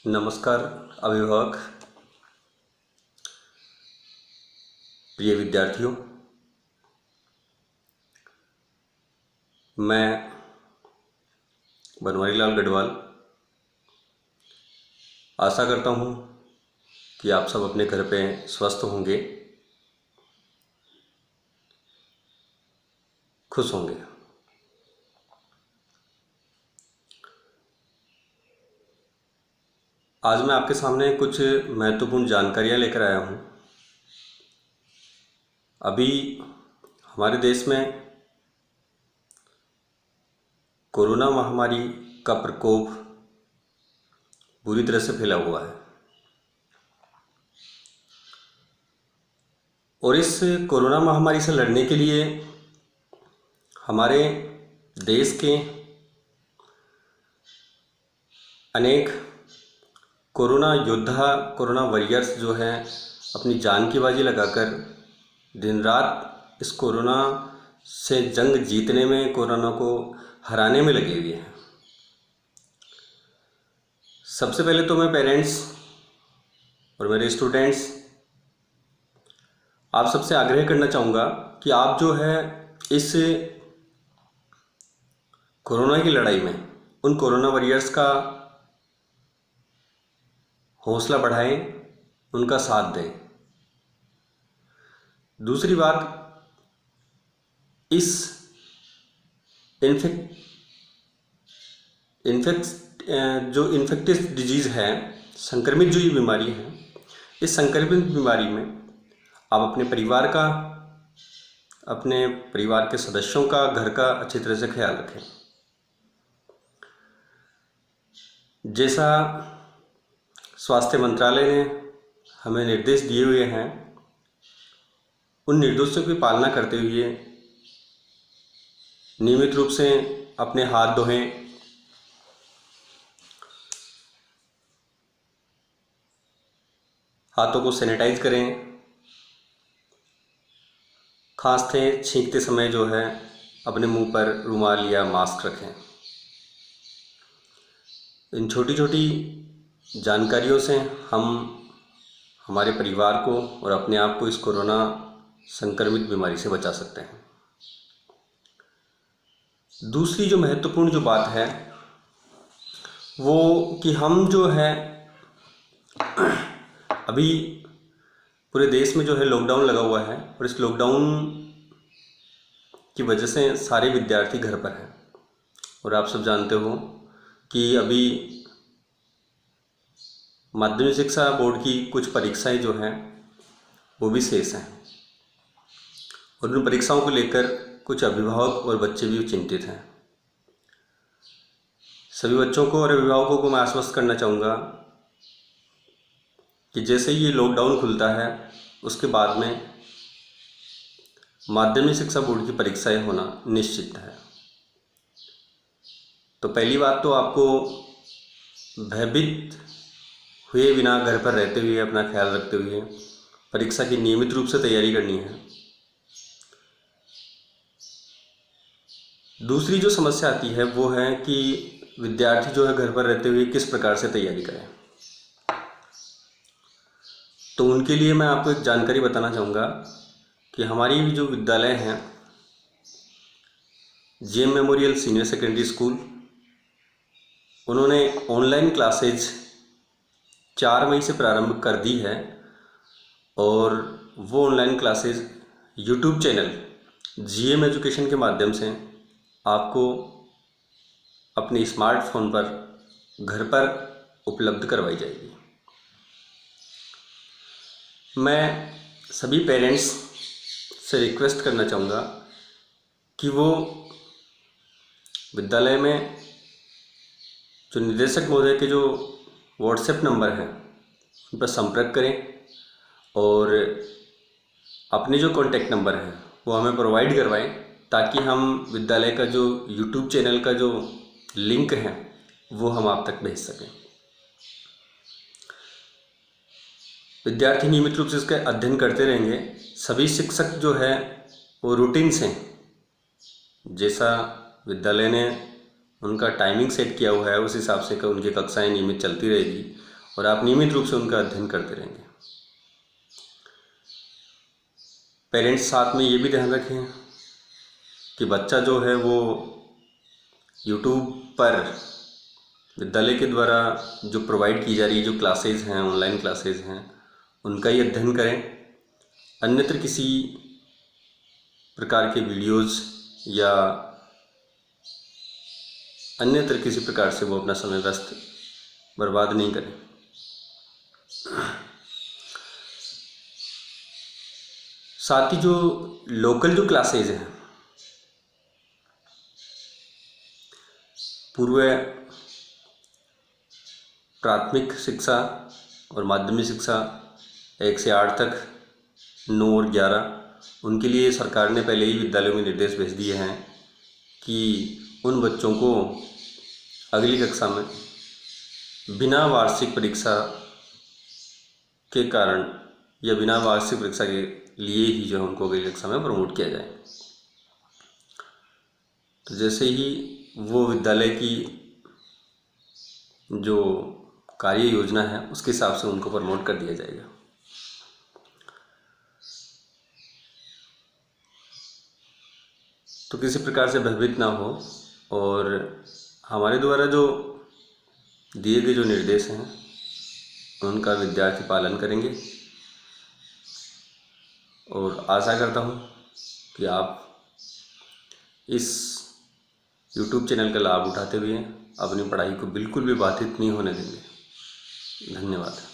नमस्कार अभिभावक, प्रिय विद्यार्थियों। मैं बनवारी लाल गढ़वाल आशा करता हूँ कि आप सब अपने घर पे स्वस्थ होंगे, खुश होंगे। आज मैं आपके सामने कुछ महत्वपूर्ण जानकारियाँ लेकर आया हूँ। अभी हमारे देश में कोरोना महामारी का प्रकोप बुरी तरह से फैला हुआ है और इस कोरोना महामारी से लड़ने के लिए हमारे देश के अनेक कोरोना योद्धा, कोरोना वॉरियर्स जो हैं, अपनी जान की बाजी लगाकर दिन रात इस कोरोना से जंग जीतने में, कोरोना को हराने में लगे हुए हैं। सबसे पहले तो मैं पेरेंट्स और मेरे स्टूडेंट्स आप सबसे आग्रह करना चाहूँगा कि आप जो है इस कोरोना की लड़ाई में उन कोरोना वॉरियर्स का हौसला बढ़ाएं, उनका साथ दें। दूसरी बात, इस जो इन्फेक्टियस डिजीज़ है, संक्रमित जो ये बीमारी है, इस संक्रमित बीमारी में आप अपने परिवार के सदस्यों का, घर का अच्छी तरह से ख्याल रखें। जैसा स्वास्थ्य मंत्रालय ने हमें निर्देश दिए हुए हैं, उन निर्देशों की पालना करते हुए नियमित रूप से अपने हाथ धोएं, हाथों को सैनिटाइज करें, खांसते छींकते समय जो है अपने मुंह पर रुमाल या मास्क रखें। इन छोटी छोटी जानकारियों से हम हमारे परिवार को और अपने आप को इस कोरोना संक्रमित बीमारी से बचा सकते हैं। दूसरी जो महत्वपूर्ण जो बात है वो कि हम जो है अभी पूरे देश में जो है लॉकडाउन लगा हुआ है और इस लॉकडाउन की वजह से सारे विद्यार्थी घर पर हैं और आप सब जानते हो कि अभी माध्यमिक शिक्षा बोर्ड की कुछ परीक्षाएं जो हैं वो भी शेष हैं और उन परीक्षाओं को लेकर कुछ अभिभावक और बच्चे भी चिंतित हैं। सभी बच्चों को और अभिभावकों को मैं आश्वस्त करना चाहूँगा कि जैसे ही ये लॉकडाउन खुलता है उसके बाद में माध्यमिक शिक्षा बोर्ड की परीक्षाएं होना निश्चित है। तो पहली बात तो आपको भयभीत हुए बिना घर पर रहते हुए, अपना ख्याल रखते हुए परीक्षा की नियमित रूप से तैयारी करनी है। दूसरी जो समस्या आती है वो है कि विद्यार्थी जो है घर पर रहते हुए किस प्रकार से तैयारी करें। तो उनके लिए मैं आपको एक जानकारी बताना चाहूँगा कि हमारी जो विद्यालय हैं, JM memorial senior secondary school, उन्होंने ऑनलाइन क्लासेज 4 मई से प्रारंभ कर दी है और वो online classes YouTube channel GM education के माध्यम से आपको अपने स्मार्टफोन पर घर पर उपलब्ध करवाई जाएगी। मैं सभी पेरेंट्स से रिक्वेस्ट करना चाहूँगा कि वो विद्यालय में जो निदेशक महोदय के जो व्हाट्सएप नंबर हैं उन पर संपर्क करें और अपने जो कॉन्टैक्ट नंबर हैं वो हमें प्रोवाइड करवाएं ताकि हम विद्यालय का जो यूट्यूब चैनल का जो लिंक है वो हम आप तक भेज सकें। विद्यार्थी नियमित रूप से इसका अध्ययन करते रहेंगे। सभी शिक्षक जो है वो रूटीन से, जैसा विद्यालय ने उनका टाइमिंग सेट किया हुआ है उस हिसाब से उनकी कक्षाएं नियमित चलती रहेगी और आप नियमित रूप से उनका अध्ययन करते रहेंगे। पेरेंट्स साथ में ये भी ध्यान रखें कि बच्चा जो है वो यूट्यूब पर विद्यालय के द्वारा जो प्रोवाइड की जा रही जो क्लासेज हैं, ऑनलाइन क्लासेज हैं, उनका ही अध्ययन करें। अन्यत्र किसी प्रकार के वीडियोज़ या अन्यत्र किसी प्रकार से वो अपना समय व्यस्त बर्बाद नहीं करें। साथ ही जो लोकल जो क्लासेज हैं, पूर्व प्राथमिक शिक्षा और माध्यमिक शिक्षा 1 से 8 तक, 9 और 11, उनके लिए सरकार ने पहले ही विद्यालयों में निर्देश भेज दिए हैं कि उन बच्चों को अगली कक्षा में बिना वार्षिक परीक्षा के कारण या बिना वार्षिक परीक्षा के लिए ही जो है उनको अगली कक्षा में प्रमोट किया जाए। तो जैसे ही वो विद्यालय की जो कार्य योजना है उसके हिसाब से उनको प्रमोट कर दिया जाएगा। तो किसी प्रकार से भयभीत ना हो और हमारे द्वारा जो दिए गए जो निर्देश हैं उनका विद्यार्थी पालन करेंगे। और आशा करता हूँ कि आप इस YouTube चैनल का लाभ उठाते हुए अपनी पढ़ाई को बिल्कुल भी बाधित नहीं होने देंगे। धन्यवाद।